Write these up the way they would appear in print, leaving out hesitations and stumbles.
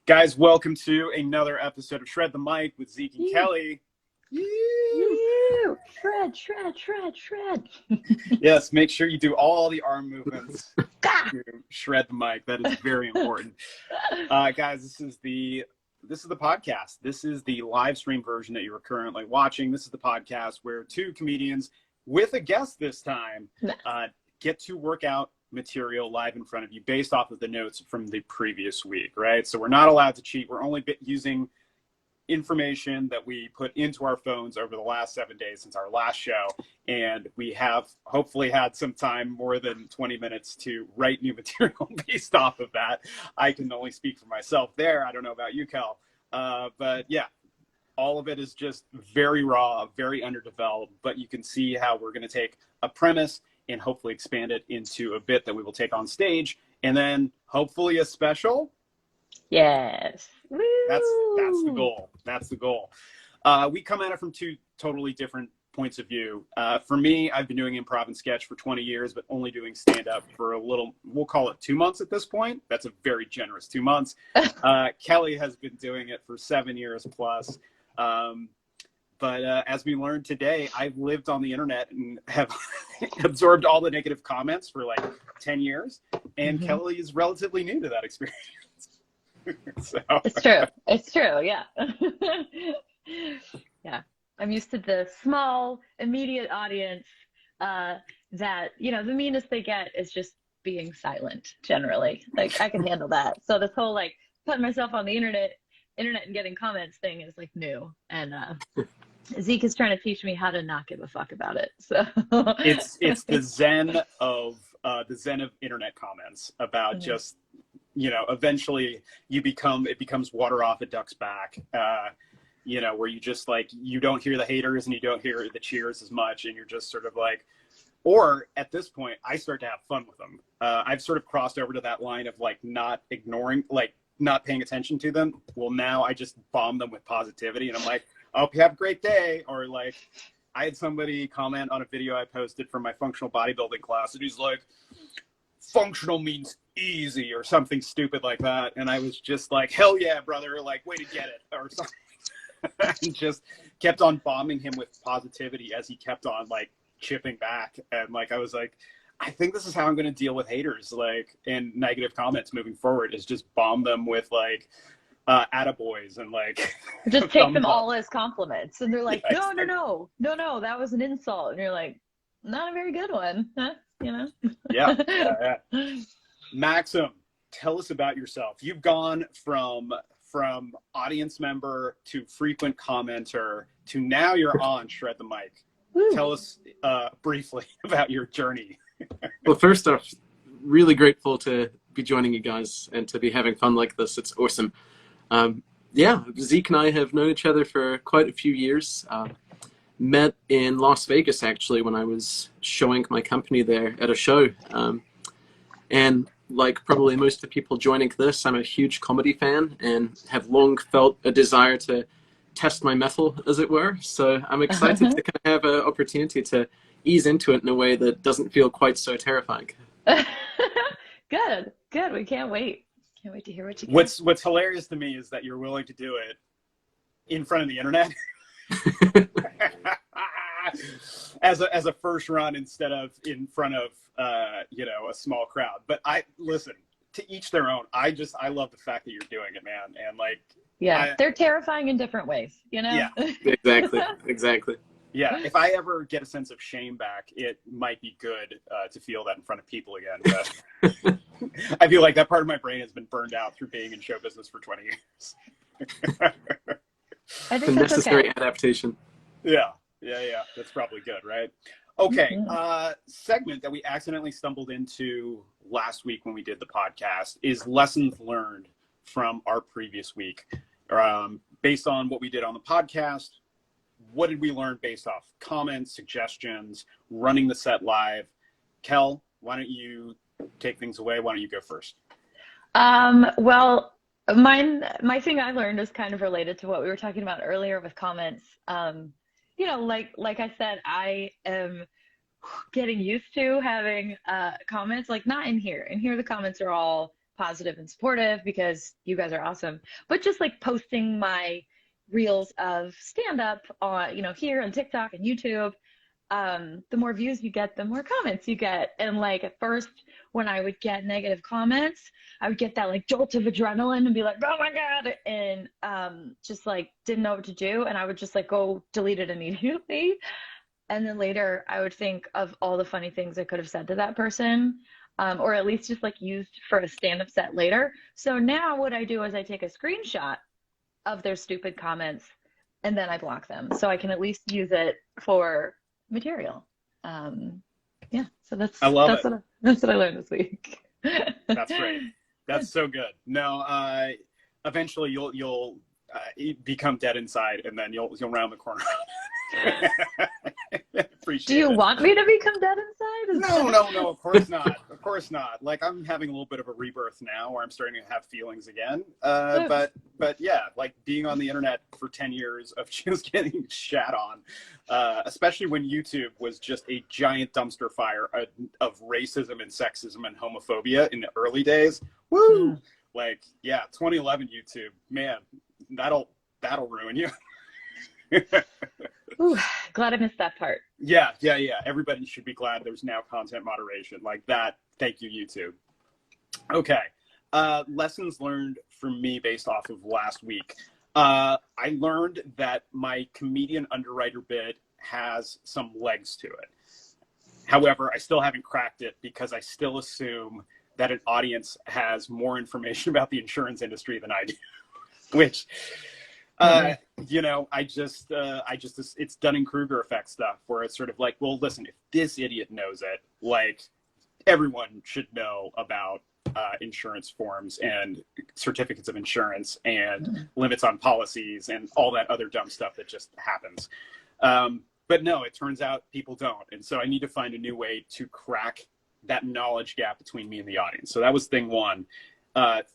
Guys, welcome to another episode of Shred the Mic with Zeke and Kelly. Shred, shred, shred, shred. Yes, make sure you do all the arm movements to shred the mic. That is very important. Guys, this is the podcast. This is the live stream version that you are currently watching. This is the podcast where two comedians with a guest this time get to work out material live in front of you based off of the notes from the previous week, right? So we're not allowed to cheat. We're only using information that we put into our phones over the last 7 days since our last show. And we have hopefully had some time, more than 20 minutes, to write new material based off of that. I can only speak for myself there. I don't know about you, Kel. But yeah, all of it is just very raw, very underdeveloped, but you can see how we're going to take a premise and hopefully expand it into a bit that we will take on stage, and then hopefully a special. Yes. Woo! That's the goal. That's the goal. We come at it from two totally different points of view. For me, I've been doing improv and sketch for 20 years, but only doing stand-up for a little, we'll call it 2 months at this point. That's a very generous 2 months. Kelly has been doing it for 7 years plus. But as we learned today, I've lived on the internet and have absorbed all the negative comments for like 10 years. And Kelly is relatively new to that experience. So. It's true. It's true. Yeah. Yeah. I'm used to the small, immediate audience that, you know, the meanest they get is just being silent generally. Like, I can handle that. So this whole like putting myself on the internet and getting comments thing is like new. And Zeke is trying to teach me how to not give a fuck about it. So it's the zen of internet comments about just, you know, eventually it becomes water off a duck's back, you know, where you just like, you don't hear the haters and you don't hear the cheers as much. And you're just sort of like, or at this point, I start to have fun with them. I've sort of crossed over to that line of like not ignoring, like not paying attention to them. Well, now I just bomb them with positivity and I'm like, I hope you have a great day. Or like, I had somebody comment on a video I posted from my functional bodybuilding class and he's like, functional means easy or something stupid like that. And I was just like, hell yeah, brother, like way to get it or something. And just kept on bombing him with positivity as he kept on like chipping back. And like, I was like, I think this is how I'm going to deal with haters, like, and negative comments moving forward, is just bomb them with like attaboys and like just take them all as compliments. And they're like, yeah, no, that was an insult. And you're like, not a very good one, huh? You know? Yeah. Maxim, tell us about yourself. You've gone from audience member to frequent commenter to now you're on Shred the Mic. Woo. Tell us briefly about your journey. Well, first off, really grateful to be joining you guys and to be having fun like this. It's awesome. Yeah, Zeke and I have known each other for quite a few years. Met in Las Vegas, actually, when I was showing my company there at a show. And like probably most of the people joining this, I'm a huge comedy fan and have long felt a desire to test my mettle, as it were. So I'm excited to kind of have an opportunity to ease into it in a way that doesn't feel quite so terrifying. Good. We can't wait. Can't wait to hear what you got. What's hilarious to me is that you're willing to do it in front of the internet. as a first run instead of in front of you know, a small crowd. But I listen, to each their own. I love the fact that you're doing it, man. And like, they're terrifying in different ways, you know? Yeah. Exactly. Yeah, if I ever get a sense of shame back, it might be good to feel that in front of people again. But I feel like that part of my brain has been burned out through being in show business for 20 years. I think a that's necessary okay. adaptation. Yeah. That's probably good, right? Okay, segment that we accidentally stumbled into last week when we did the podcast is lessons learned from our previous week. Based on what we did on the podcast, what did we learn based off comments, suggestions, running the set live? Kel, why don't you take things away? Why don't you go first? Well, my thing I learned is kind of related to what we were talking about earlier with comments. You know, like I said, I am getting used to having comments, like not in here. In here, the comments are all positive and supportive because you guys are awesome. But just like posting my reels of stand-up on, here on TikTok and YouTube, the more views you get, the more comments you get. And like at first, when I would get negative comments, I would get that like jolt of adrenaline and be like, oh my God, and just like didn't know what to do. And I would just like go delete it immediately. And then later I would think of all the funny things I could have said to that person, or at least just like used for a stand-up set later. So now what I do is I take a screenshot of their stupid comments and then I block them. So I can at least use it for material. Yeah, so that's I love it. That's what I learned this week. That's great. That's so good. No, eventually you'll become dead inside, and then you'll round the corner. Appreciate Do you it. want me to become dead inside? No, of course not. Of course not. Like, I'm having a little bit of a rebirth now where I'm starting to have feelings again. But yeah, like being on the internet for 10 years of just getting shat on, especially when YouTube was just a giant dumpster fire of racism and sexism and homophobia in the early days. Woo! Mm. Like, yeah, 2011 YouTube, man, that'll ruin you. Ooh, glad I missed that part. Yeah. Everybody should be glad there's now content moderation like that. Thank you, YouTube. Okay. Lessons learned from me based off of last week. I learned that my comedian underwriter bit has some legs to it. However, I still haven't cracked it because I still assume that an audience has more information about the insurance industry than I do, which... I just it's Dunning-Kruger effect stuff where it's sort of like, well, listen, if this idiot knows it, like everyone should know about insurance forms and certificates of insurance and limits on policies and all that other dumb stuff that just happens. But no, it turns out people don't. And so I need to find a new way to crack that knowledge gap between me and the audience. So that was thing one.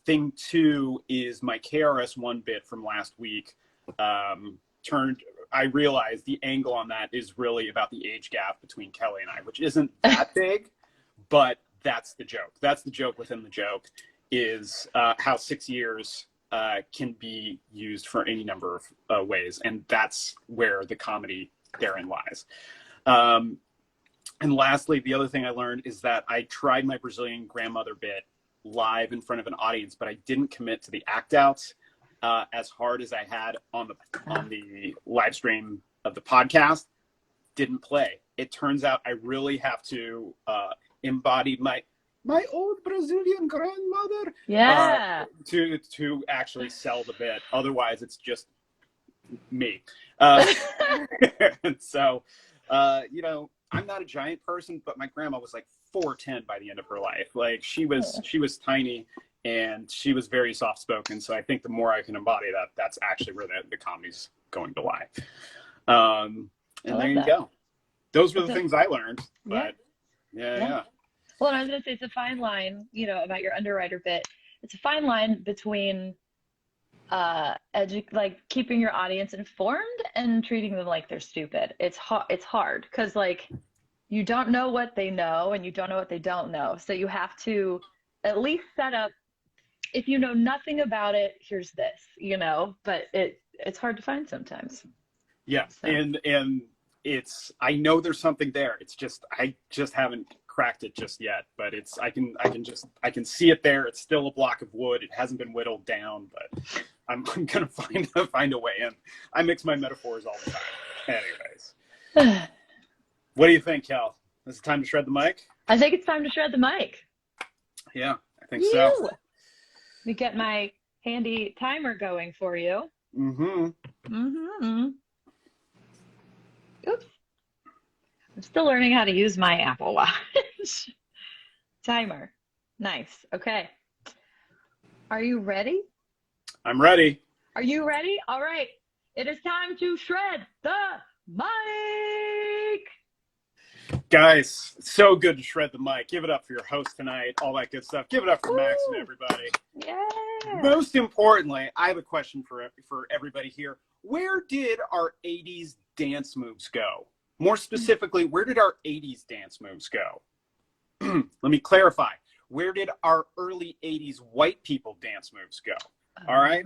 Thing two is my KRS-One bit from last week I realized the angle on that is really about the age gap between Kelly and I, which isn't that big, but that's the joke. That's the joke within the joke is how 6 years can be used for any number of ways. And that's where the comedy therein lies. And lastly, the other thing I learned is that I tried my Brazilian grandmother bit live in front of an audience, but I didn't commit to the act outs as hard as I had on the live stream of the podcast. Didn't play. It turns out I really have to embody my old Brazilian grandmother to actually sell the bit. Otherwise, it's just me. And so, I'm not a giant person, but my grandma was like 4'10" by the end of her life. Like she was tiny and she was very soft spoken. So I think the more I can embody that, that's actually where the comedy's going to lie. And there you go. Those were the things I learned. But yeah. Well, and I was going to say it's a fine line, about your underwriter bit. It's a fine line between like keeping your audience informed and treating them like they're stupid. It's hard because like you don't know what they know and you don't know what they don't know. So you have to at least set up, if you know nothing about it, here's this, but it's hard to find sometimes. Yeah. So. And I know there's something there. It's just, I just haven't cracked it just yet, but I can see it there. It's still a block of wood. It hasn't been whittled down, but I'm going to find a way in. I mix my metaphors all the time. Anyways. What do you think, Kel? Is it time to shred the mic? I think it's time to shred the mic. Yeah, I think so. Let me get my handy timer going for you. Oops. I'm still learning how to use my Apple Watch. Timer. Nice. Okay. Are you ready? I'm ready. Are you ready? All right. It is time to shred the mic. Guys, so good to shred the mic. Give it up for your host tonight, all that good stuff. Give it up for Maxim, everybody. Yeah. Most importantly, I have a question for everybody here. Where did our 80s dance moves go? More specifically, where did our 80s dance moves go? Let me clarify. where did our early 80s white people dance moves go? All right.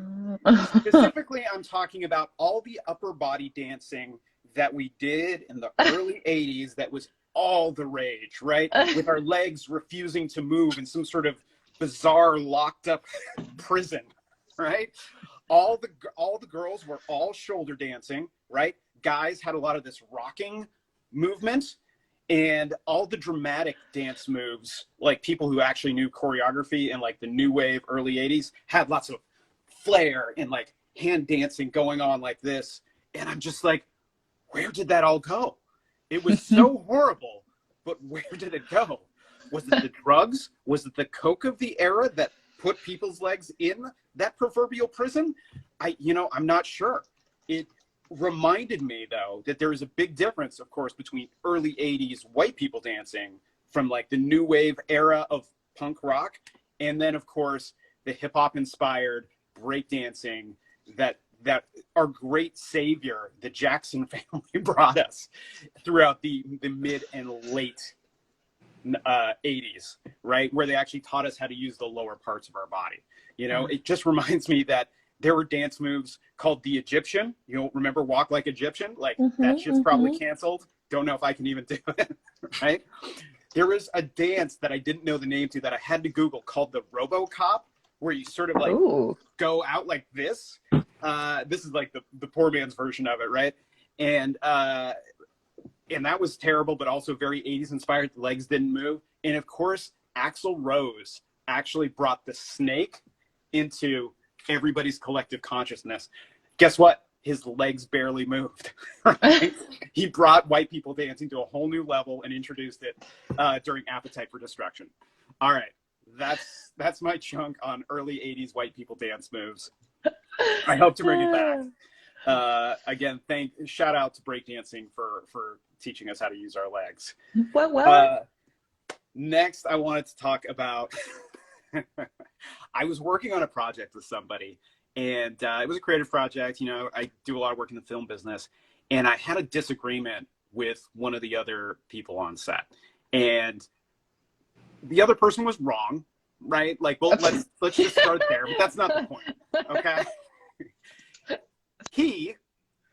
Specifically, I'm talking about all the upper body dancing that we did in the early 80s that was all the rage, right? With our legs refusing to move in some sort of bizarre locked up prison, right? All the girls were all shoulder dancing, right? Guys had a lot of this rocking movement, and all the dramatic dance moves, like people who actually knew choreography in like the new wave early 80s had lots of flair and like hand dancing going on like this. And I'm just like, where did that all go? It was so horrible, but where did it go? Was it the drugs? Was it the coke of the era that put people's legs in that proverbial prison? I'm not sure. It reminded me, though, that there is a big difference, of course, between early 80s white people dancing from like the new wave era of punk rock, and then, of course, the hip hop inspired breakdancing that our great savior, the Jackson family, brought us throughout the mid and late 80s, right? Where they actually taught us how to use the lower parts of our body. It just reminds me that there were dance moves called the Egyptian. You don't remember Walk Like Egyptian? Like that shit's probably canceled. Don't know if I can even do it, right? There was a dance that I didn't know the name to that I had to Google called the RoboCop, where you sort of like go out like this. This is like the poor man's version of it, right? And that was terrible, but also very 80s inspired. The legs didn't move. And of course, Axl Rose actually brought the snake into everybody's collective consciousness. Guess what? His legs barely moved. Right? He brought white people dancing to a whole new level and introduced it during Appetite for Destruction. All right. That's my chunk on early 80s white people dance moves. I hope to bring it back. Again, shout out to breakdancing for teaching us how to use our legs. Well. Next, I wanted to talk about, I was working on a project with somebody, and it was a creative project. I do a lot of work in the film business, and I had a disagreement with one of the other people on set, and the other person was wrong, right? Like, well, let's just start there, but that's not the point, okay?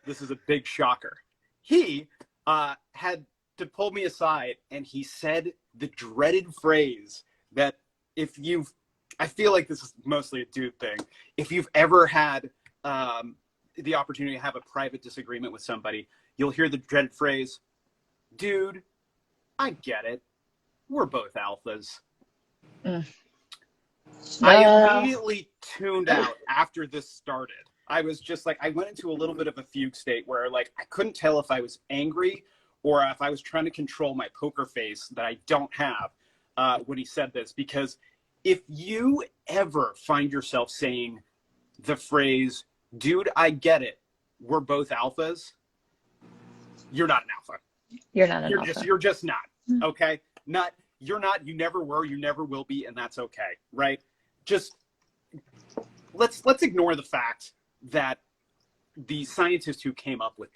This is a big shocker. He had to pull me aside, and he said the dreaded phrase that I feel like this is mostly a dude thing. If you've ever had the opportunity to have a private disagreement with somebody, you'll hear the dreaded phrase, dude, I get it. We're both alphas. I immediately tuned out after this started. I was just like, I went into a little bit of a fugue state where like I couldn't tell if I was angry or if I was trying to control my poker face that I don't have when he said this. Because if you ever find yourself saying the phrase, dude, I get it, we're both alphas, you're not an alpha. You're not an alpha. You're just not, okay? You're not, you never were, you never will be, and that's okay, right? Just, let's ignore the fact that the scientist who came up with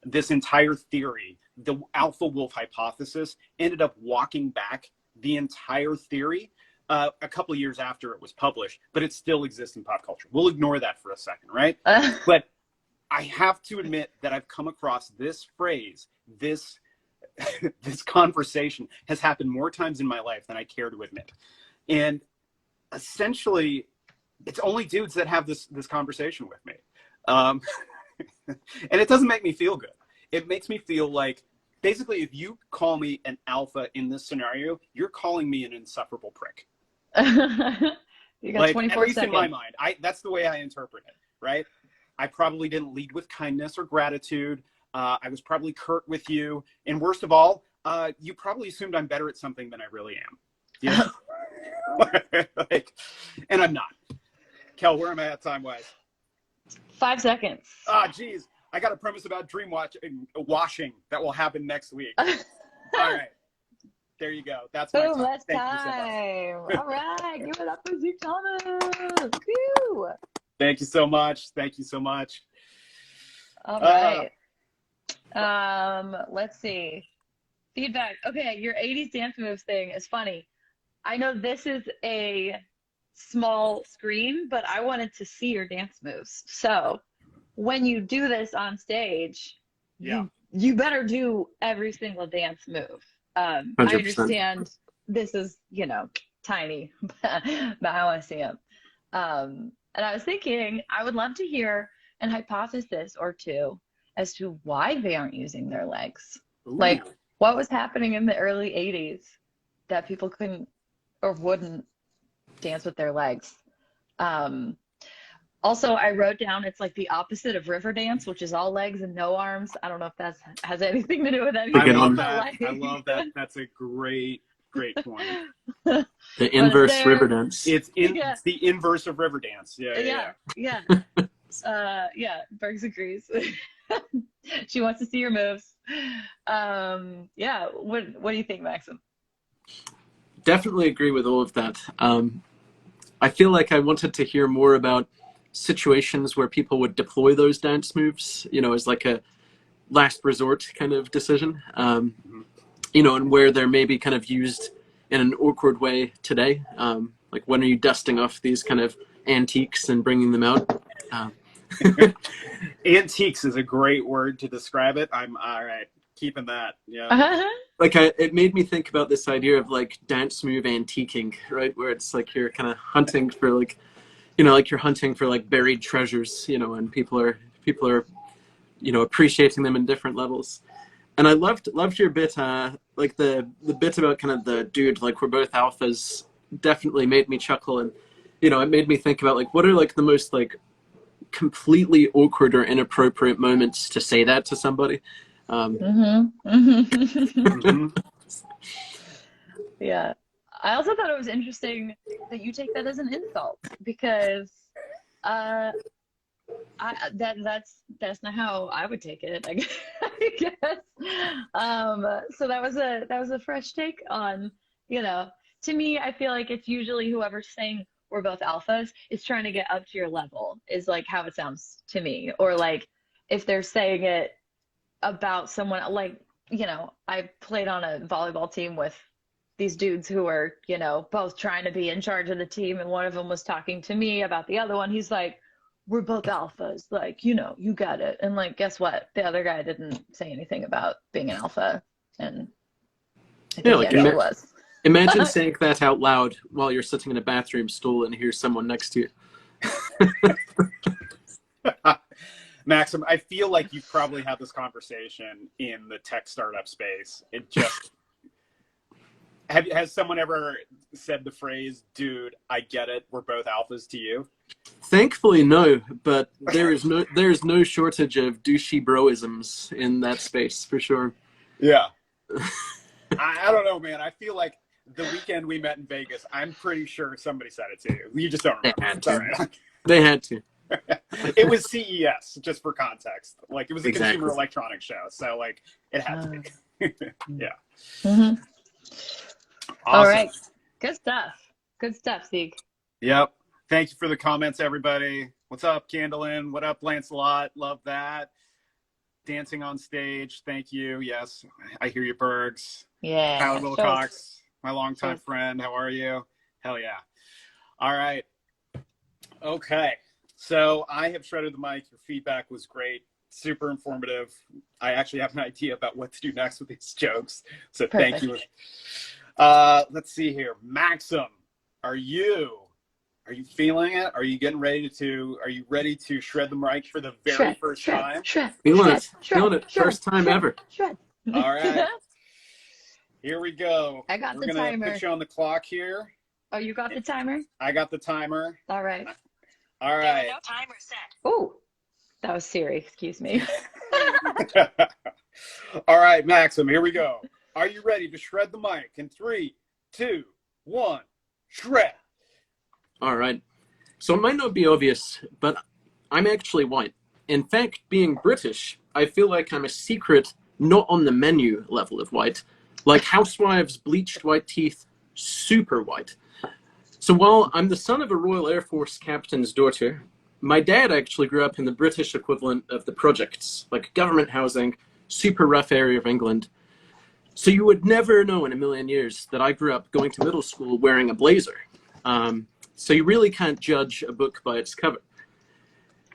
this entire theory, the alpha wolf hypothesis, ended up walking back the entire theory a couple of years after it was published, but it still exists in pop culture. We'll ignore that for a second, right? But I have to admit that I've come across this phrase, this conversation has happened more times in my life than I care to admit. And essentially, it's only dudes that have this conversation with me. And it doesn't make me feel good. It makes me feel like, basically, if you call me an alpha in this scenario, you're calling me an insufferable prick. You got like, 24 at least seconds. in my mind. That's the way I interpret it, right? I probably didn't lead with kindness or gratitude. I was probably curt with you. And worst of all, you probably assumed I'm better at something than I really am. You know? And I'm not. Kel, where am I at time-wise? 5 seconds. Geez. I got a premise about dream washing that will happen next week. All right. There you go. That's my Boom, time. that's Thank time. you so much. All right. Give it up for Zeke Thomas. Woo. Thank you so much. Thank you so much. All right. Let's see. Feedback. Okay, your 80s dance moves thing is funny. I know this is a small screen, but I wanted to see your dance moves. So when you do this on stage, Yeah. you better do every single dance move. I 100%. understand this is, tiny, but I want to see them. And I was thinking, I would love to hear an hypothesis or two as to why they aren't using their legs. Ooh. Like, what was happening in the early 80s that people couldn't or wouldn't dance with their legs? Also, I wrote down it's like the opposite of river dance, which is all legs and no arms. I don't know if that has anything to do with anything. I love but that. like- I love that. That's a great point. The inverse there- river dance. It's Yeah. it's the inverse of river dance. Yeah. Bergs agrees. She wants to see your moves. What do you think, Maxim? Definitely agree with all of that. I feel like I wanted to hear more about situations where people would deploy those dance moves, as like a last resort kind of decision, and where they're maybe kind of used in an awkward way today. Like, when are you dusting off these kind of antiques and bringing them out? Antiques is a great word to describe it. I'm all right. Keeping that. Yeah. Like, it made me think about this idea of like dance move antiquing, right? Where it's like you're kind of hunting for like you're hunting for like buried treasures, and people are appreciating them in different levels. And I loved your bit, like the bit about kind of the dude, like, we're both alphas, definitely made me chuckle. And, it made me think about like, what are like the most like completely awkward or inappropriate moments to say that to somebody. Yeah. I also thought it was interesting that you take that as an insult, because that's not how I would take it, I guess. So that was a fresh take on, to me, I feel like it's usually whoever's saying we're both alphas is trying to get up to your level, is like how it sounds to me. Or like if they're saying it about someone, like, I played on a volleyball team with these dudes who were, both trying to be in charge of the team, and one of them was talking to me about the other one. He's like, we're both alphas, like, you got it. And like, guess what? The other guy didn't say anything about being an alpha, and I think he actually was. Imagine saying that out loud while you're sitting in a bathroom stool and here's someone next to you. Maxim, I feel like you've probably had this conversation in the tech startup space. It just has someone ever said the phrase, "Dude, I get it, we're both alphas" to you? Thankfully, no. But there is no shortage of douchey broisms in that space for sure. Yeah. I don't know, man. I feel like the weekend we met in Vegas, I'm pretty sure somebody said it to you. You just don't remember. They had It's all to. right. They had to. It was CES, just for context. Like, it was a Exactly. consumer electronics show, so like it had to be. Yeah. Mm-hmm. Awesome. All right. Good stuff, Zeke. Yep. Thank you for the comments, everybody. What's up, Candlin? What up, Lancelot? Love that. Dancing on stage. Thank you. Yes, I hear you, Bergs. Yeah. Howard Wilcox, my longtime friend. How are you? Hell yeah. All right. Okay. So I have shredded the mic. Your feedback was great. Super informative. I actually have an idea about what to do next with these jokes. So Perfect. Thank you. Let's see here. Maxim, are you feeling it? Are you ready to shred the mic for the very first time? Feeling it. First time ever. Shred. All right. Here we go. I got We're the gonna timer. put you on the clock here. Oh, you got the timer? I got the timer. All right. All right. No timer set. Oh, that was Siri. Excuse me. All right, Maxim, here we go. Are you ready to shred the mic? In 3, 2, 1, shred. All right. So it might not be obvious, but I'm actually white. In fact, being British, I feel like I'm a secret, not on the menu level of white. Like housewives, bleached white teeth, super white. So while I'm the son of a Royal Air Force captain's daughter, my dad actually grew up in the British equivalent of the projects, like government housing, super rough area of England. So you would never know in a million years that I grew up going to middle school wearing a blazer. So you really can't judge a book by its cover.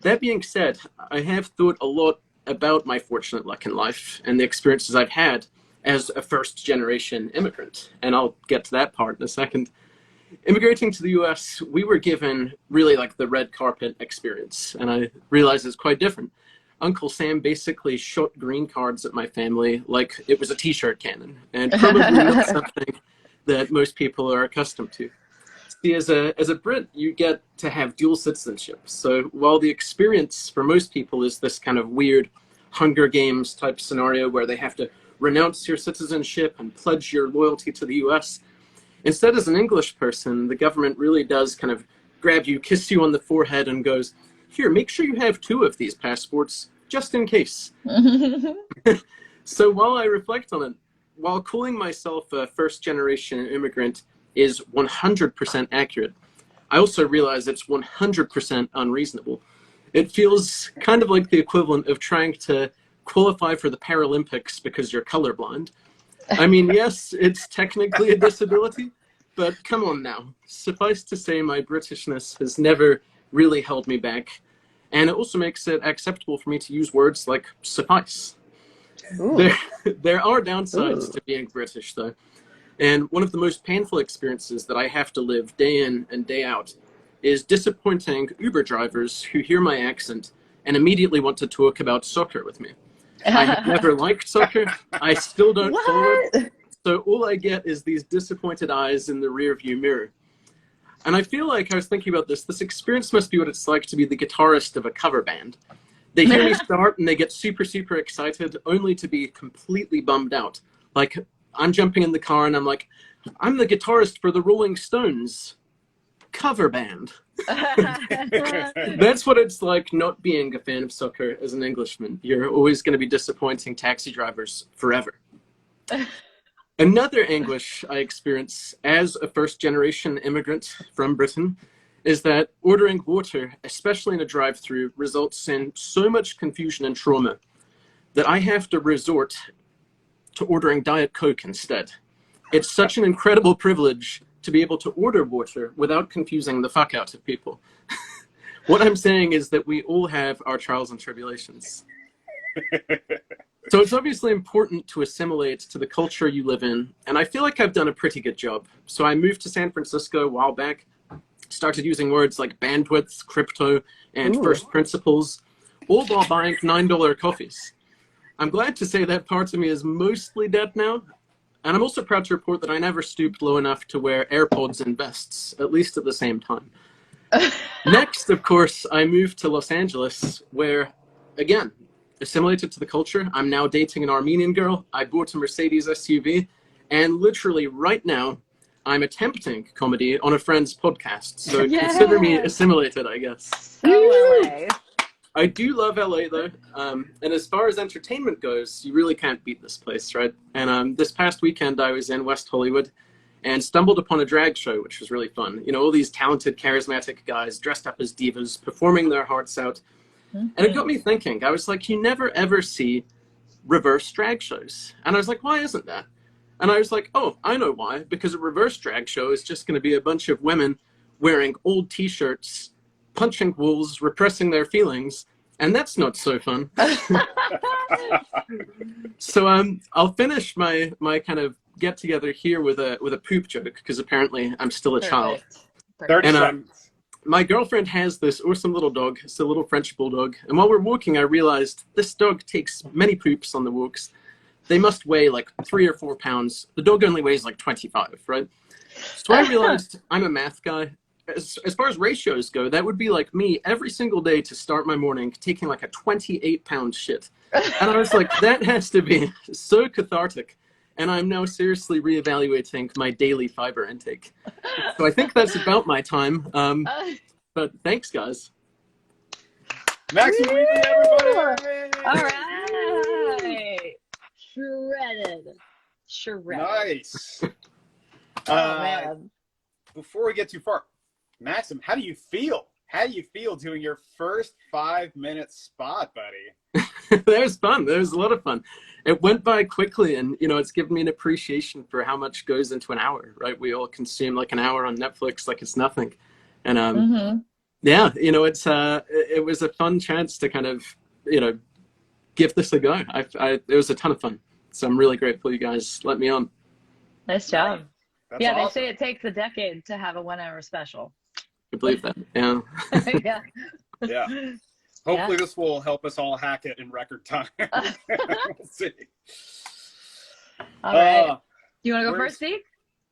That being said, I have thought a lot about my fortunate luck in life and the experiences I've had as a first-generation immigrant, and I'll get to that part in a second. Immigrating to the US, we were given really like the red carpet experience, and I realize it's quite different. Uncle Sam basically shot green cards at my family like it was a t-shirt cannon, and probably not something that most people are accustomed to. See, as a Brit, you get to have dual citizenship. So while the experience for most people is this kind of weird Hunger Games type scenario where they have to renounce your citizenship and pledge your loyalty to the US, instead, as an English person, the government really does kind of grab you, kiss you on the forehead, and goes, here, make sure you have 2 of these passports, just in case. So while I reflect on it, while calling myself a first-generation immigrant is 100% accurate, I also realize it's 100% unreasonable. It feels kind of like the equivalent of trying to qualify for the Paralympics because you're colorblind. I mean, yes, it's technically a disability, but come on now. Suffice to say, my Britishness has never really held me back, and it also makes it acceptable for me to use words like suffice. There are downsides to being British, though, and one of the most painful experiences that I have to live day in and day out is disappointing Uber drivers who hear my accent and immediately want to talk about soccer with me. I have never liked soccer. I still don't follow it. So all I get is these disappointed eyes in the rearview mirror. And I feel like I was thinking about this. This experience must be what it's like to be the guitarist of a cover band. They hear me start and they get super, super excited, only to be completely bummed out. Like, I'm jumping in the car and I'm like, I'm the guitarist for the Rolling Stones cover band. That's what it's like not being a fan of soccer as an Englishman. You're always going to be disappointing taxi drivers forever. Another anguish I experience as a first-generation immigrant from Britain is that ordering water, especially in a drive-thru, results in so much confusion and trauma that I have to resort to ordering Diet Coke instead. It's such an incredible privilege to be able to order water without confusing the fuck out of people. What I'm saying is that we all have our trials and tribulations. So it's obviously important to assimilate to the culture you live in, and I feel like I've done a pretty good job. So I moved to San Francisco a while back, started using words like bandwidth, crypto, and first principles, all while buying $9 coffees. I'm glad to say that part of me is mostly dead now, and I'm also proud to report that I never stooped low enough to wear AirPods and vests, at least at the same time. Next, of course, I moved to Los Angeles, where, again, assimilated to the culture. I'm now dating an Armenian girl. I bought a Mercedes SUV, and literally right now, I'm attempting comedy on a friend's podcast. So consider me assimilated, I guess. So LA. I do love LA though, and as far as entertainment goes, you really can't beat this place, right? And this past weekend I was in West Hollywood and stumbled upon a drag show, which was really fun. You know, all these talented, charismatic guys dressed up as divas, performing their hearts out. And it got me thinking. I was like, you never ever see reverse drag shows. And I was like, why isn't that? And I was like, oh, I know why. Because a reverse drag show is just going to be a bunch of women wearing old t-shirts, punching walls, repressing their feelings, and that's not so fun. So I'll finish my kind of get together here with a poop joke, because apparently I'm still a child. 30 And seconds. my girlfriend has this awesome little dog. It's a little French bulldog. And while we're walking, I realized this dog takes many poops on the walks. They must weigh like 3 or 4 pounds. The dog only weighs like 25, right? So I realized I'm a math guy. As far as ratios go, that would be like me every single day to start my morning taking like a 28-pound shit. And I was like, that has to be so cathartic. And I'm now seriously reevaluating my daily fiber intake. So I think that's about my time. But thanks, guys. Maxim Wheatley, everybody! All right. Shredded. Nice. Oh, man. Before we get too far, Maxim, how do you feel how do you feel doing your first 5-minute spot, buddy? That was fun. That was a lot of fun. It went by quickly, and it's given me an appreciation for how much goes into an hour. Right? We all consume like an hour on Netflix like it's nothing, and yeah, it was a fun chance to kind of give this a go. It was a ton of fun. So I'm really grateful you guys let me on. Nice job. That's yeah, awesome. They say it takes a decade to have a 1-hour special. I believe that. Yeah. Yeah. Yeah. Hopefully this will help us all hack it in record time. We'll see. All right. You want to go first, Zeke?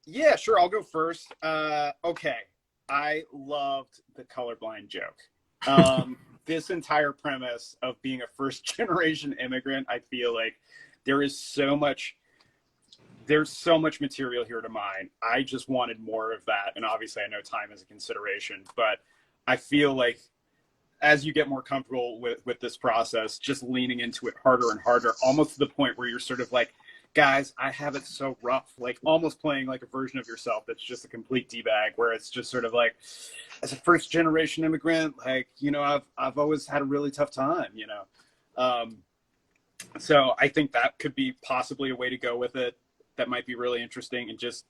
Yeah, sure. I'll go first. Okay. I loved the colorblind joke. This entire premise of being a first-generation immigrant, I feel like there's so much material here to mine. I just wanted more of that. And obviously I know time is a consideration, but I feel like as you get more comfortable with this process, just leaning into it harder and harder, almost to the point where you're sort of like, guys, I have it so rough, like almost playing like a version of yourself that's just a complete D-bag, where it's just sort of like, as a first generation immigrant, like, I've always had a really tough time, so I think that could be possibly a way to go with it. That might be really interesting, and just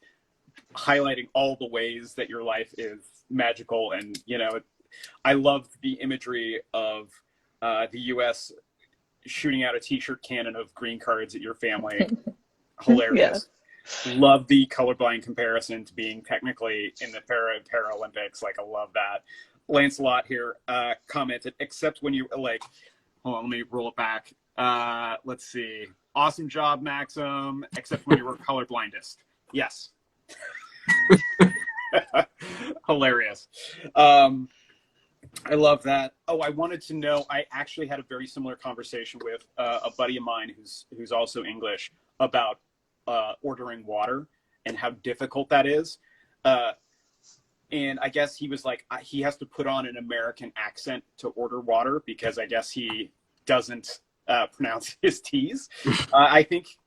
highlighting all the ways that your life is magical. And, I love the imagery of the U.S. shooting out a t-shirt cannon of green cards at your family. Hilarious. Yeah. Love the colorblind comparison to being technically in the Paralympics. Like, I love that. Lancelot here commented, except when you like, hold on, let me roll it back. Let's see. Awesome job, Maxim, except when you were colorblindest. Yes. Hilarious. I love that. Oh, I wanted to know, I actually had a very similar conversation with a buddy of mine who's also English about ordering water and how difficult that is. And I guess he was like, he has to put on an American accent to order water because I guess he doesn't pronounce his T's. I think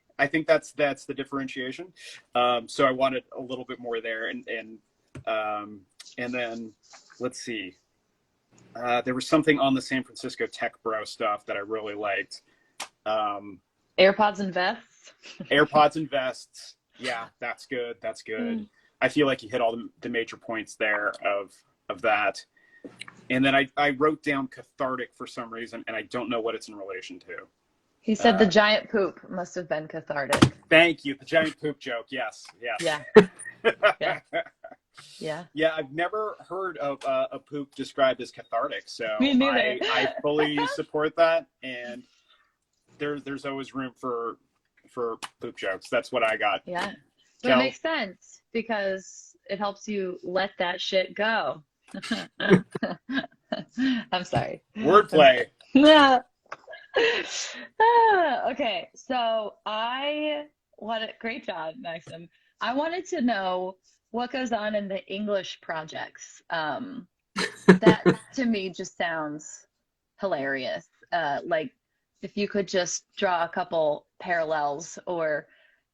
that's the differentiation. So I wanted a little bit more there, and then let's see. There was something on the San Francisco Tech Bro stuff that I really liked. AirPods and vests. AirPods and vests. Yeah, that's good. That's good. I feel like you hit all the major points there of that. And then I wrote down cathartic for some reason, and I don't know what it's in relation to. He said the giant poop must have been cathartic. Thank you. The giant poop joke. Yes. Yes. Yeah. Yeah. Yeah, I've never heard of a poop described as cathartic, so Me neither. I fully support that, and there's always room for poop jokes. That's what I got. Yeah, but it makes sense because it helps you let that shit go. I'm sorry. Wordplay. Okay, so great job, Maxim. I wanted to know what goes on in the English projects. That to me just sounds hilarious. Like if you could just draw a couple parallels or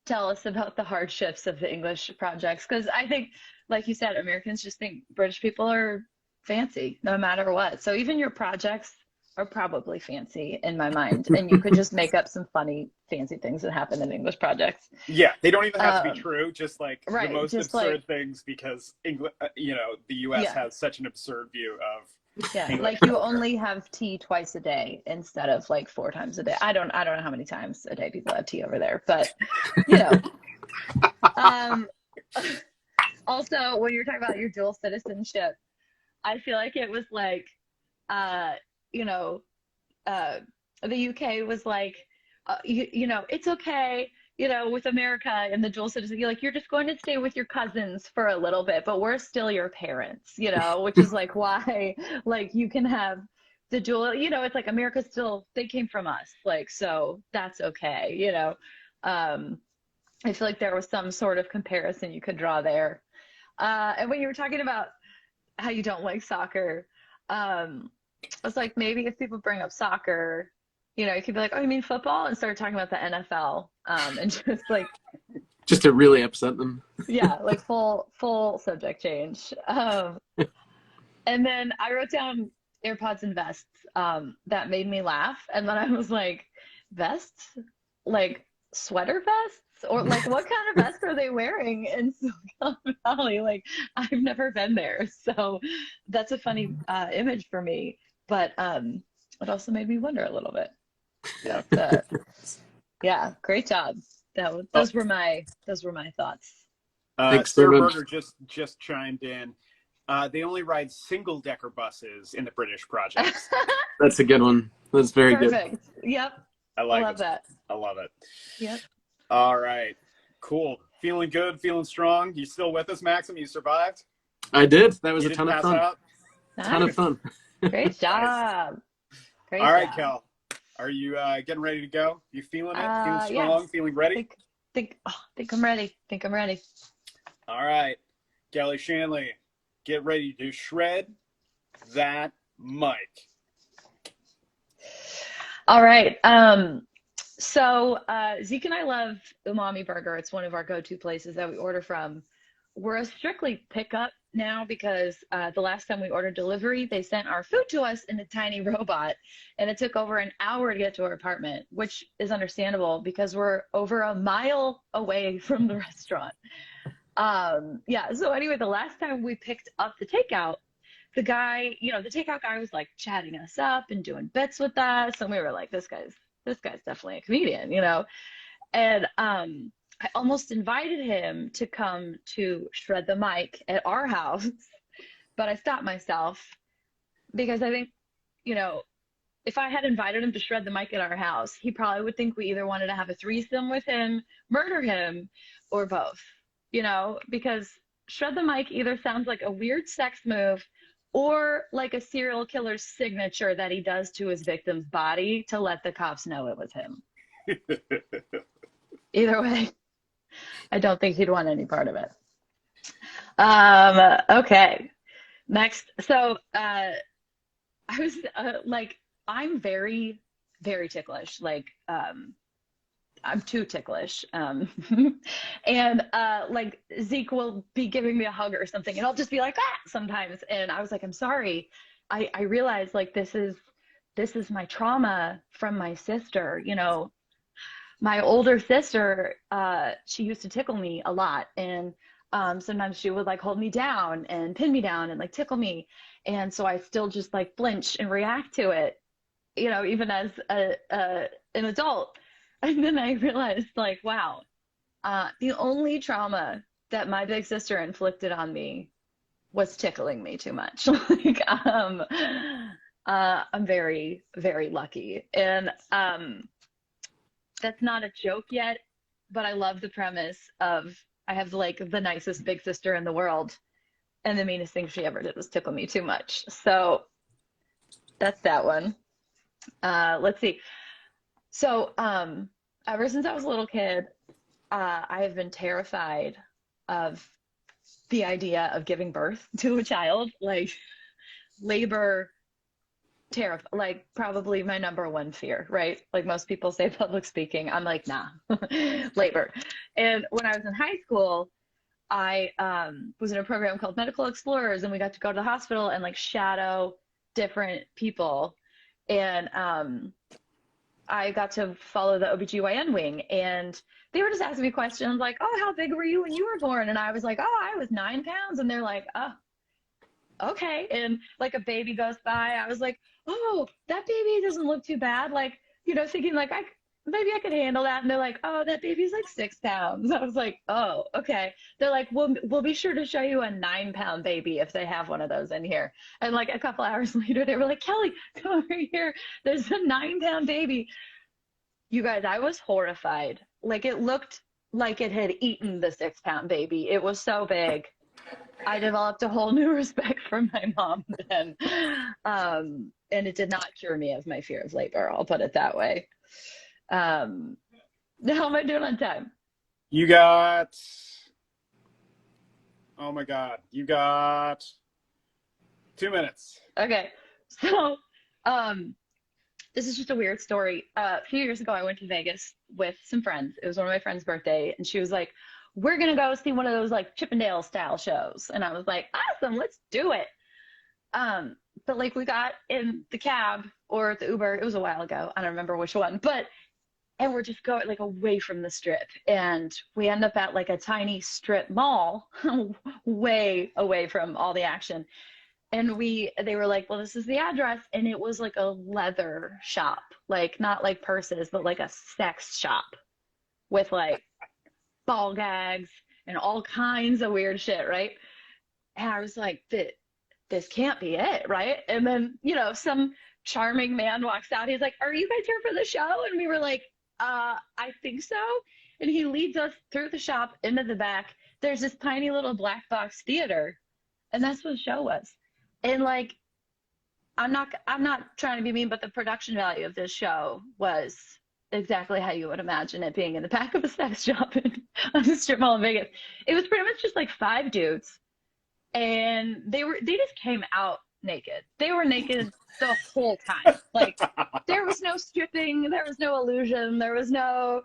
tell us about the hardships of the English projects. Because I think, like you said, Americans just think British people are fancy no matter what. So even your projects are probably fancy in my mind. And you could just make up some funny, fancy things that happen in English projects. Yeah, they don't even have to be true. Just like right, the most just absurd things, because the U.S. has such an absurd view of. Yeah, like you only have tea twice a day instead of like 4 times a day. I don't know how many times a day people have tea over there, but Also, when you're talking about your dual citizenship, I feel like it was like, the UK was like, it's okay, with America and the dual citizen, you're just going to stay with your cousins for a little bit, but we're still your parents, which is like why, like you can have the dual, it's like America still, they came from us, like, so that's okay, I feel like there was some sort of comparison you could draw there. And when you were talking about how you don't like soccer, I was like, maybe if people bring up soccer, you could be like, oh, you mean football? And start talking about the NFL, and just like. Just to really upset them. Yeah, like full subject change. And then I wrote down AirPods and vests. That made me laugh. And then I was like, vests? Like sweater vests? Or like what kind of vest are they wearing in Silicon Valley? Like I've never been there. So that's a funny image for me. But it also made me wonder a little bit. Yeah. But, yeah, great job. Those were my thoughts. Thanks so Sarah much. Berger just chimed in. They only ride single-decker buses in the British projects. That's a good one. That's very good. Perfect. Yep. I like love that. I love it. Yep. All right. Cool. Feeling good, feeling strong. You still with us, Maxim? You survived? I did. That was You a ton of didn't fun. pass out? Ton of fun. Great job. Great All right, job. Kel. Are you getting ready to go? You feeling it? Feeling strong? Yes. Feeling ready? Think I'm ready. Think I'm ready. All right. Kelly Shanley, get ready to shred that mic. All right. So Zeke and I love Umami Burger. It's one of our go-to places that we order from. We're a strictly pickup now because the last time we ordered delivery, they sent our food to us in a tiny robot, and it took over an hour to get to our apartment, which is understandable because we're over a mile away from the restaurant. Yeah, so anyway, the last time we picked up the takeout, the guy, the takeout guy was like chatting us up and doing bits with us, and we were like, this guy's definitely a comedian, And I almost invited him to come to shred the mic at our house, but I stopped myself because I think, if I had invited him to shred the mic at our house, he probably would think we either wanted to have a threesome with him, murder him, or both, because shred the mic either sounds like a weird sex move or like a serial killer's signature that he does to his victim's body to let the cops know it was him. Either way, I don't think he'd want any part of it. Okay, next. So I was I'm very, very ticklish. I'm too ticklish. And Zeke will be giving me a hug or something, and I'll just be like, sometimes. And I was like, I'm sorry. I realized this is my trauma from my sister. My older sister, she used to tickle me a lot, and sometimes she would hold me down and pin me down and tickle me, and so I still just flinch and react to it, even as an adult. And then I realized wow, the only trauma that my big sister inflicted on me was tickling me too much. I'm very, very lucky, and that's not a joke yet, but I love the premise of I have the nicest big sister in the world, and the meanest thing she ever did was tickle me too much. So that's that one. Let's see. So ever since I was a little kid, I have been terrified of the idea of giving birth to a child. Labor, probably my number one fear, right? Most people say public speaking. I'm like, nah, labor. And when I was in high school, I was in a program called Medical Explorers, and we got to go to the hospital and shadow different people. And I got to follow the OBGYN wing, and they were just asking me questions like, oh, how big were you when you were born? And I was like, oh, I was 9 pounds. And they're like, oh, okay. And a baby goes by, I was like, oh, that baby doesn't look too bad. Thinking maybe I could handle that. And they're like, oh, that baby's 6 pounds. I was like, oh, okay. They're like, we'll be sure to show you a 9-pound baby if they have one of those in here. And a couple hours later, they were like, Kelly, come over here. There's a 9-pound baby. You guys, I was horrified. It looked like it had eaten the 6-pound baby. It was so big. I developed a whole new respect for my mom then. And it did not cure me of my fear of labor. I'll put it that way. How am I doing on time? You got, oh my God, you got 2 minutes. Okay. So, this is just a weird story. A few years ago, I went to Vegas with some friends. It was one of my friend's birthday, and she was like, we're going to go see one of those Chippendale style shows. And I was like, awesome, let's do it. But like we got in the cab or the Uber, it was a while ago. I don't remember which one, and we're just going like away from the strip. And we end up at like a tiny strip mall way away from all the action. And they were like, well, this is the address. And it was like a leather shop, like not like purses, but like a sex shop with like ball gags and all kinds of weird shit, right? And I was like, this can't be it, right? And then, some charming man walks out. He's like, are you guys here for the show? And we were like, I think so. And he leads us through the shop into the back. There's this tiny little black box theater, and that's what the show was. And like, I'm not trying to be mean, but the production value of this show was exactly how you would imagine it being in the back of a sex shop on a strip mall in Vegas. It was pretty much just like 5 dudes, and they just came out naked. They were naked the whole time. Like, there was no stripping, there was no illusion, there was no,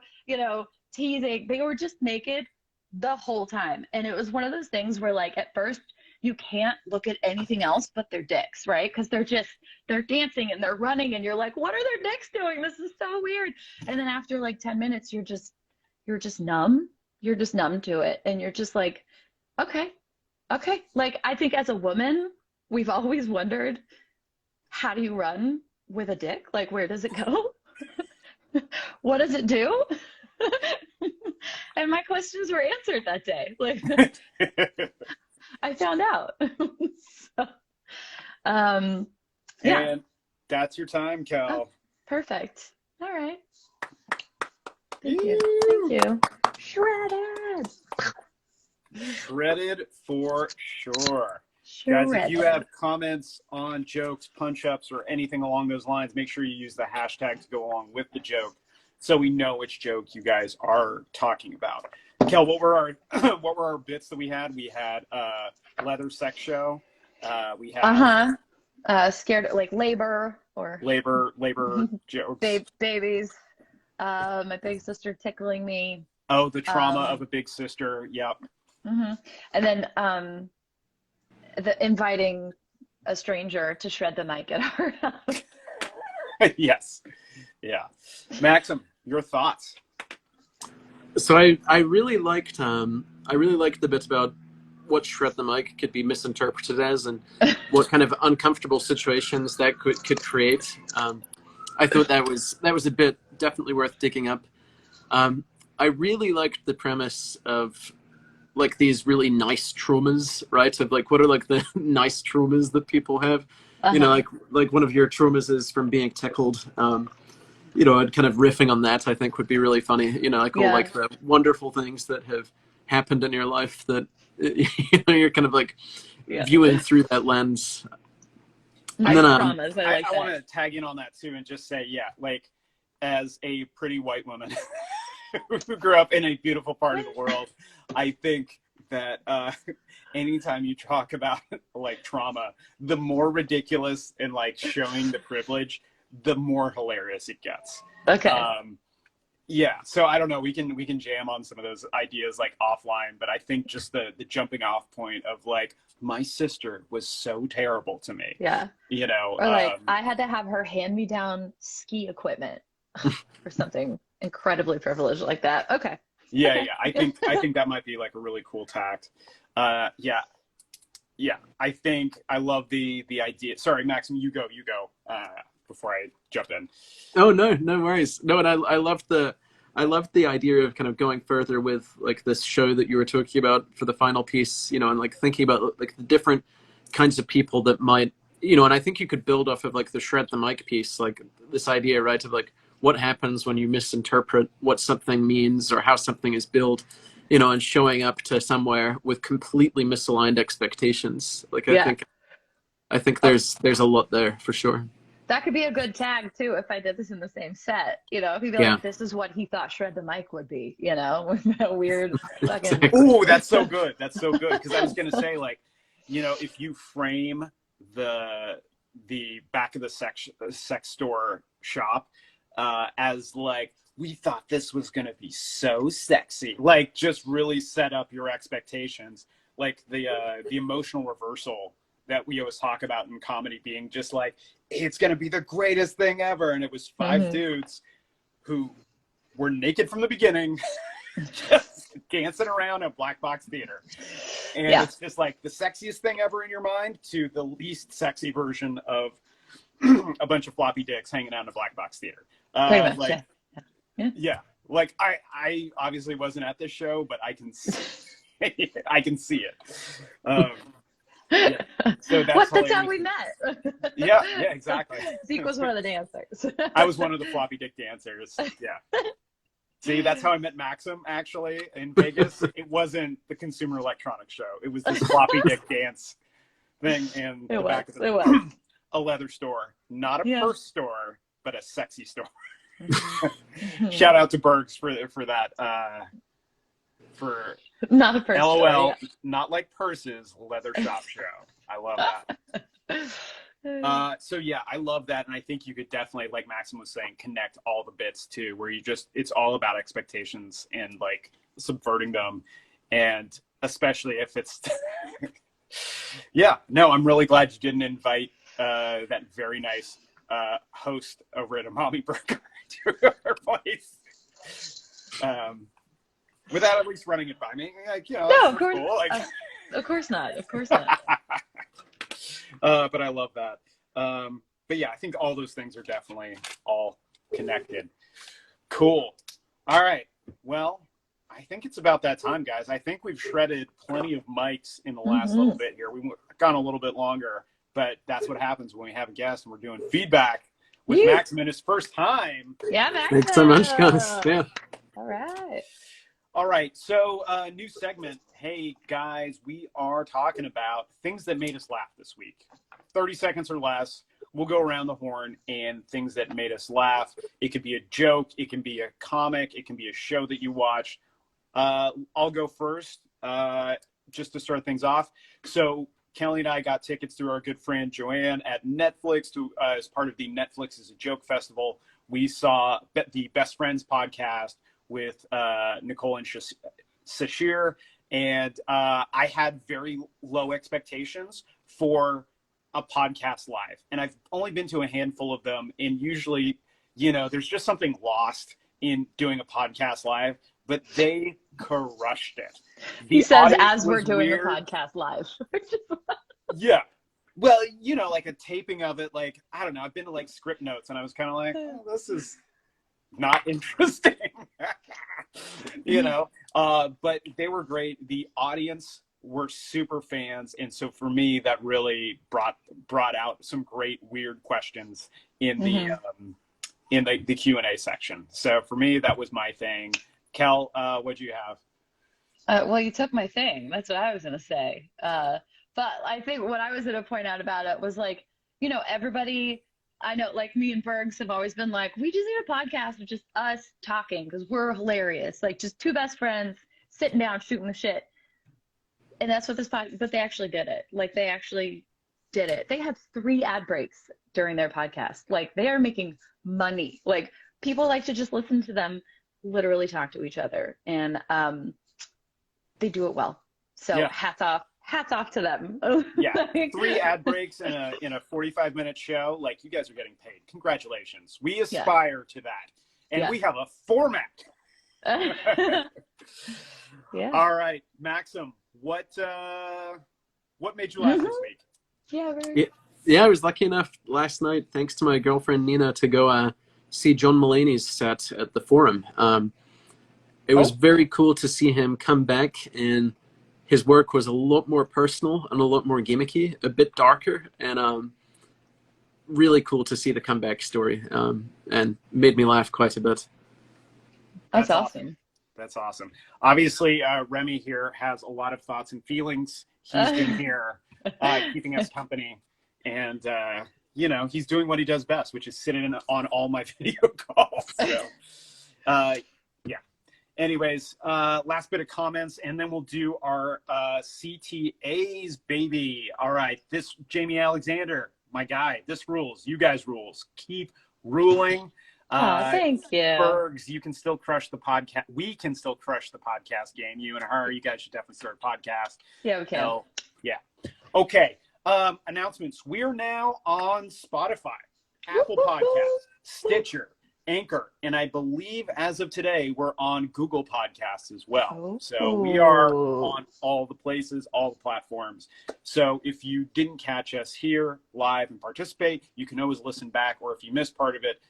teasing. They were just naked the whole time. And it was one of those things where like at first you can't look at anything else but their dicks, right? Because they're dancing and they're running and you're like, what are their dicks doing? This is so weird. And then after like 10 minutes, you're just numb. You're just numb to it. And you're just like, okay. Like, I think as a woman, we've always wondered, how do you run with a dick? Like, where does it go? What does it do? And my questions were answered that day. Like, I found out. So, yeah. And that's your time, Cal. Oh, perfect. All right. Thank you. Shredded. Shredded for sure. Guys, if you have comments on jokes, punch-ups, or anything along those lines, make sure you use the hashtag to go along with the joke so we know which joke you guys are talking about. Kel, what were our bits that we had? We had leather sex show. We had scared like labor jokes. Babies. My big sister tickling me. Oh, the trauma of a big sister. Yep. Mm-hmm. And then the inviting a stranger to shred the mic at our house. Yes. Yeah. Maxim, your thoughts? So I really liked the bit about what shred the mic could be misinterpreted as and what kind of uncomfortable situations that could create. I thought that was a bit definitely worth digging up. I really liked the premise of like these really nice traumas, right? Of like, what are like the nice traumas that people have? Like one of your traumas is from being tickled. And kind of riffing on that, I think would be really funny. Like all like the wonderful things that have happened in your life that you're kind of like viewing through that lens. Nice and then traumas. I want to tag in on that too and just say, like as a pretty white woman who grew up in a beautiful part of the world, I think that anytime you talk about like trauma, the more ridiculous and like showing the privilege, the more hilarious it gets. Okay. Yeah. So I don't know. We can jam on some of those ideas like offline, but I think just the jumping off point of like, my sister was so terrible to me. Yeah. Or like I had to have her hand me down ski equipment or something incredibly privileged like that. Okay. Yeah. I think that might be like a really cool tact. Yeah. I think I love the idea. Sorry, Maxim, you go. Before I jump in. Oh no worries. No, and I loved the idea of kind of going further with like this show that you were talking about for the final piece, and like thinking about like the different kinds of people that might, and I think you could build off of like the shred the mic piece, like this idea, right, of like what happens when you misinterpret what something means or how something is built, and showing up to somewhere with completely misaligned expectations. Like I think there's a lot there for sure. That could be a good tag too if I did this in the same set. If you'd be like, this is what he thought shred the mic would be, with that weird fucking. Ooh, that's so good. That's so good. Because I was gonna say, like, if you frame the back of the sex store shop as like, we thought this was gonna be so sexy, like just really set up your expectations, like the emotional reversal that we always talk about in comedy being just like, it's going to be the greatest thing ever. And it was 5 dudes who were naked from the beginning, just dancing around a black box theater. And it's just like the sexiest thing ever in your mind to the least sexy version of a bunch of floppy dicks hanging out in a black box theater. Pretty much, like, yeah. Like I obviously wasn't at this show, but I can see, I can see it. So that's how we met. Yeah, exactly. Zeke was one of the dancers. I was one of the floppy dick dancers. Yeah. See, that's how I met Maxim, actually, in Vegas. It wasn't the Consumer Electronics Show. It was this floppy dick dance thing in the back of a leather store. Not a purse store, but a sexy store. Shout out to Bergs for that. For not a purse LOL, store, not like purses, leather shop show. I love that. So yeah, I love that, and I think you could definitely, like Maxim was saying, connect all the bits too, where it's all about expectations and like subverting them, and especially if it's I'm really glad you didn't invite that very nice host over at Umami Burger to our place. Without at least running it by me, like, no, of course, cool. Like, of course not. But I love that. But yeah, I think all those things are definitely all connected. Cool. All right. Well, I think it's about that time, guys. I think we've shredded plenty of mics in the last little bit here. We've gone a little bit longer, but that's what happens when we have a guest and we're doing feedback with Maxim in his first time. Yeah, Maxim. Thanks so much, guys. Yeah. All right. So, new segment. Hey, guys, we are talking about things that made us laugh this week. 30 seconds or less. We'll go around the horn and things that made us laugh. It could be a joke. It can be a comic. It can be a show that you watch. I'll go first just to start things off. So Kelly and I got tickets through our good friend Joanne at Netflix as part of the Netflix is a Joke Festival. We saw the Best Friends podcast with Nicole and Sashir. And I had very low expectations for a podcast live. And I've only been to a handful of them. And usually, there's just something lost in doing a podcast live. But they crushed it. He says, as we're doing a podcast live. Yeah. Well, like a taping of it, like, I don't know. I've been to like Script Notes and I was kind of like, this is not interesting. But they were great. The audience were super fans. And so for me, that really brought out some great, weird questions in the Q&A section. So for me, that was my thing. Kel, what'd you have? Well, you took my thing. That's what I was going to say. But I think what I was going to point out about it was like, everybody, I know, like me and Bergs have always been like, we just need a podcast of just us talking because we're hilarious. Like just two best friends sitting down, shooting the shit. And that's what but they actually did it. Like they actually did it. They had 3 ad breaks during their podcast. Like they are making money. Like people like to just listen to them literally talk to each other, and they do it well. So hats off to them. Yeah, 3 ad breaks in a 45-minute show. Like, you guys are getting paid. Congratulations. We aspire to that, and we have a format. Yeah. All right, Maxim, what made you laugh this week? Yeah, I was lucky enough last night, thanks to my girlfriend Nina, to go see John Mulaney's set at the Forum. It was very cool to see him come back, and his work was a lot more personal and a lot more gimmicky, a bit darker, and really cool to see the comeback story, and made me laugh quite a bit. That's awesome. That's awesome. Obviously, Remy here has a lot of thoughts and feelings. He's been here keeping us company, and he's doing what he does best, which is sitting on all my video calls. So, anyways, last bit of comments, and then we'll do our CTAs, baby. All right, this Jamie Alexander, my guy, this rules. You guys rules. Keep ruling. Thank you. Bergs, you can still crush the podcast. We can still crush the podcast game. You and her, you guys should definitely start a podcast. Yeah, we can. So, yeah. Okay. Announcements. We are now on Spotify, Apple Podcasts, Stitcher, Anchor, and I believe as of today, we're on Google Podcasts as well. So we are on all the places, all the platforms. So if you didn't catch us here live and participate, you can always listen back, or if you missed part of it,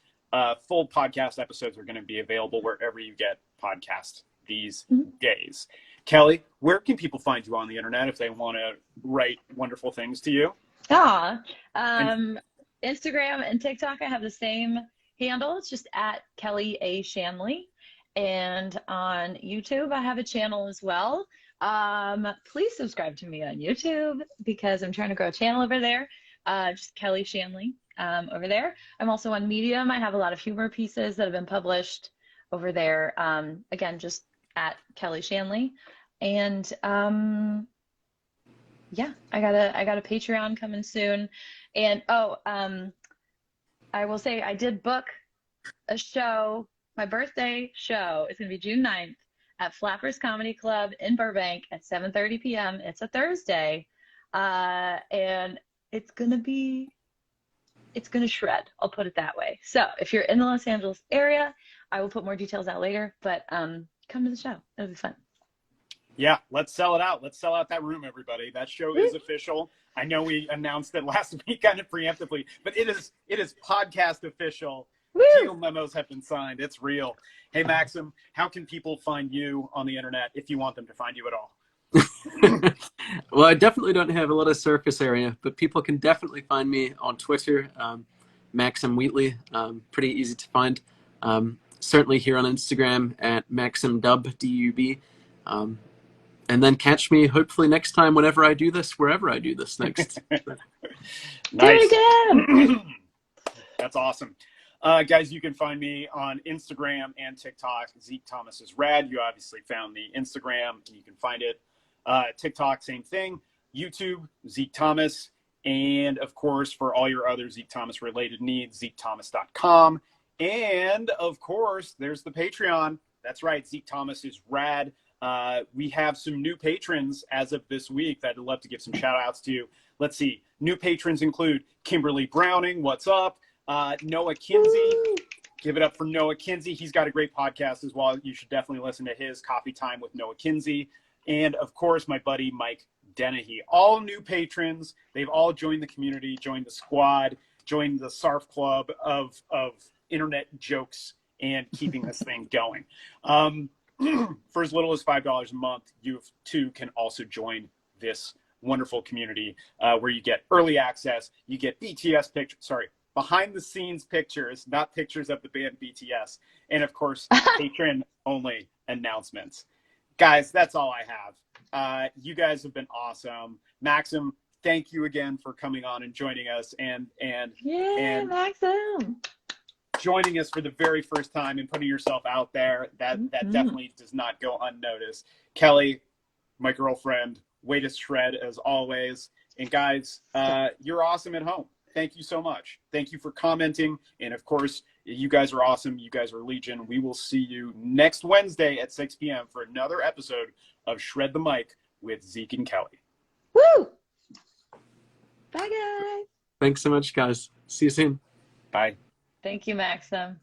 full podcast episodes are going to be available wherever you get podcasts these days. Kelly, where can people find you on the internet if they want to write wonderful things to you? Instagram and TikTok, I have the same handle. It's just at Kelly A. Shanley. And on YouTube, I have a channel as well. Please subscribe to me on YouTube because I'm trying to grow a channel over there. Just Kelly Shanley over there. I'm also on Medium. I have a lot of humor pieces that have been published over there. Again, just at Kelly Shanley. And yeah, I got a Patreon coming soon. And I will say I did book a show, my birthday show. It's gonna be June 9th at Flappers Comedy Club in Burbank at 7:30 p.m. It's a Thursday. And it's gonna shred. I'll put it that way. So if you're in the Los Angeles area, I will put more details out later, but come to the show. It'll be fun. Yeah, let's sell it out. Let's sell out that room, everybody. That show is official. I know we announced it last week kind of preemptively, but it is podcast official. Deal memos have been signed. It's real. Hey, Maxim, how can people find you on the internet if you want them to find you at all? Well, I definitely don't have a lot of surface area, but people can definitely find me on Twitter, Maxim Wheatley, pretty easy to find. Certainly here on Instagram at MaximDub, D-U-B. And then catch me hopefully next time whenever I do this, wherever I do this next. Nice. Do it again. That's awesome. Guys, you can find me on Instagram and TikTok. Zeke Thomas is rad. You obviously found the Instagram. You can find it. TikTok, same thing. YouTube, Zeke Thomas. And of course, for all your other Zeke Thomas related needs, ZekeThomas.com. And of course, there's the Patreon. That's right. Zeke Thomas is rad. We have some new patrons as of this week that I'd love to give some shout outs to. Let's see. New patrons include Kimberly Browning. What's up? Noah Kinsey. Give it up for Noah Kinsey. He's got a great podcast as well. You should definitely listen to his Coffee Time with Noah Kinsey. And of course, my buddy, Mike Dennehy. All new patrons. They've all joined the community, joined the squad, joined the SARF club of internet jokes and keeping this thing going. For as little as $5 a month, you too can also join this wonderful community where you get early access. You get BTS pictures, behind the scenes pictures, not pictures of the band BTS. And of course, patron only announcements. Guys, that's all I have. You guys have been awesome. Maxim, thank you again for coming on and joining us and Maxim. Joining us for the very first time and putting yourself out there. That definitely does not go unnoticed. Kelly, my girlfriend, way to shred as always. And guys, you're awesome at home. Thank you so much. Thank you for commenting. And of course, you guys are awesome. You guys are legion. We will see you next Wednesday at 6 p.m. for another episode of Shred the Mic with Zeke and Kelly. Woo! Bye, guys. Thanks so much, guys. See you soon. Bye. Thank you, Maxim.